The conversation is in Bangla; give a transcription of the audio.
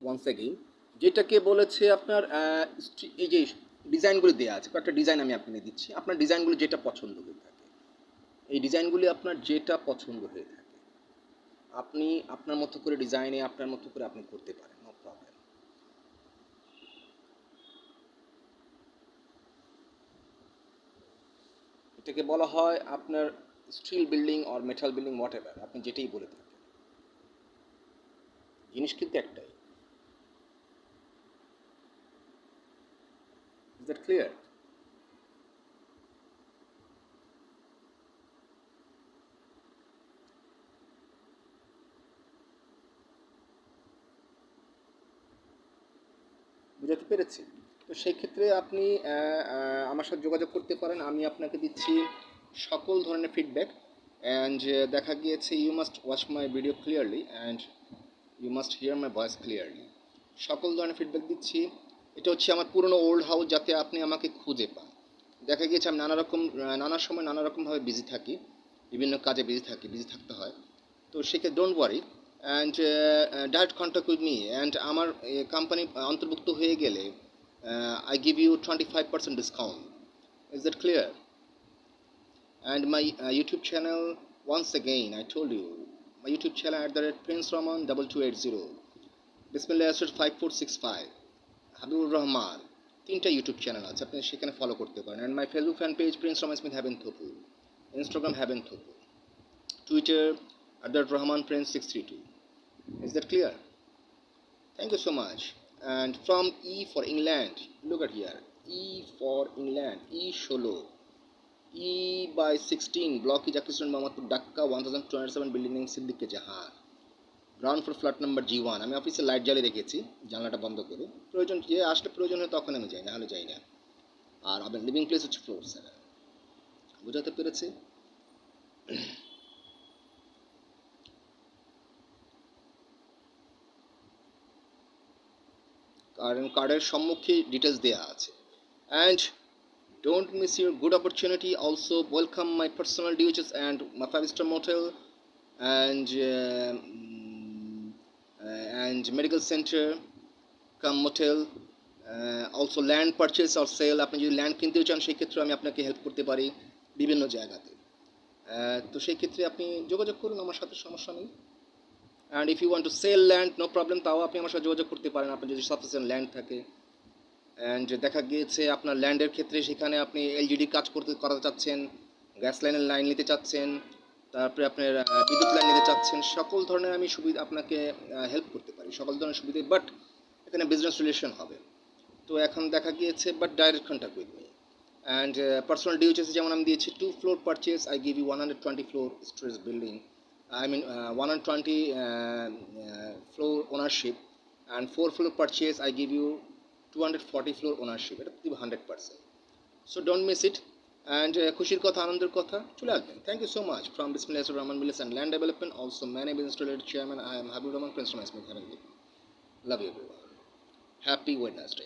ওয়ান্স এগেইন, যেটাকে বলেছে আপনার এই যে ডিজাইনগুলি দেওয়া আছে, কয়েকটা ডিজাইন আমি আপনাকে দিচ্ছি, আপনার ডিজাইনগুলি যেটা পছন্দ হয়ে থাকে, এই ডিজাইনগুলি আপনার যেটা পছন্দ হয়ে থাকে আপনি আপনার মতো করে ডিজাইনে আপনার মতো করে আপনি করতে পারেন, নো প্রবলেম। এটাকে বলা হয় আপনার steel building or metal building, what ever, আপনি যেটাই বলে থাকেন, জিনিস কিন্তু একটাই। Is that clear? বুঝাতে পেরেছি? তো সেই ক্ষেত্রে আপনি আমার সাথে যোগাযোগ করতে পারেন, আমি আপনাকে দিচ্ছি সকল ধরনের ফিডব্যাক। অ্যান্ড দেখা গিয়েছে you must watch my video clearly and you must hear my voice clearly. সকল ধরনের ফিডব্যাক দিচ্ছি। এটা হচ্ছে আমার পুরনো ওল্ড হাউস, যাতে আপনি আমাকে খুঁজে পান। দেখা গিয়েছে আমি নানা সময় নানা রকমভাবে বিজি থাকি, বিভিন্ন কাজে বিজি থাকতে হয়। তো সেক্ষেত্রে don't worry and direct contact with me, and আমার কোম্পানি অন্তর্ভুক্ত হয়ে গেলে I give you 25% discount. Is that clear? And my YouTube channel, once again, I told you, my YouTube channel at the rate Prince Rahman 2280, Bismillah Asad 5465, Habibur Rahman, তিনটা ইউটিউব চ্যানেল আছে, আপনি সেখানে ফলো করতে পারেন। And my Facebook fan page Prince Rahman Smith Haven থপু, ইনস্টাগ্রাম হ্যাভেন থপু, Twitter @Rahman Prince 632. Is that clear? Thank you so much. And from E for England, look at here. E for England, E16, E/16, Block E Jakistan Mohammadpur, Dhaka 1207, building name Siddiq Jahan, ground floor, flat number G1। আমি অফিসে লাইট জ্বালিয়ে রেখেছি, জানলাটা বন্ধ করে। প্রয়োজন যে আসলে প্রয়োজন হয় তখন আমি যাই, না হলে যাই না। আর আমার লিভিং প্লেস হচ্ছে ফ্লোর 7। বোঝাতে পেরেছি? কারণ কার্ডের সম্মুখে ডিটেলস দেওয়া আছে। And don't miss your good opportunity. Also welcome my personal duties and my 5-star motel and medical center come motel, also land purchase or sale, আপনি যদি ল্যান্ড কিনতেও চান সেই ক্ষেত্রে আমি আপনাকে হেল্প করতে পারি বিভিন্ন জায়গাতে। তো সেই ক্ষেত্রে আপনি যোগাযোগ করুন আমার সাথে, সমস্যা নেই। And if you want to sell land, no problem, তাও আপনি আমার সাথে যোগাযোগ করতে পারেন, আপনার যদি সাফিসিয়েন্ট ল্যান্ড থাকে। অ্যান্ড দেখা গিয়েছে আপনার ল্যান্ডের ক্ষেত্রে সেখানে আপনি এলজিডি কাজ করাতে চাচ্ছেন, গ্যাস লাইনের লাইন নিতে চাচ্ছেন, তারপরে আপনার বিদ্যুৎ লাইন নিতে চাচ্ছেন, সকল ধরনের আমি সুবিধা আপনাকে হেল্প করতে পারি, সকল ধরনের সুবিধা। বাট এখানে বিজনেস রিলেশন হবে। তো এখন দেখা গিয়েছে but direct contact with me. And personal duties যেমন আমি দিয়েছি 2 floor purchase, I give you 120 floor storage building, I mean 120 floor ownership, and 4 floor purchase I give you 240 floor ownership, এটা দিব 100%। So don't miss it. And খুশির কথা, আনন্দের কথা, চলে আসবেন। Thank you so much from Bismillah Rahman Bilas and land development, also many business related chairman, I am Habibur Rahman, Prince Rahman Smith, having it. Love you everyone, happy Wednesday.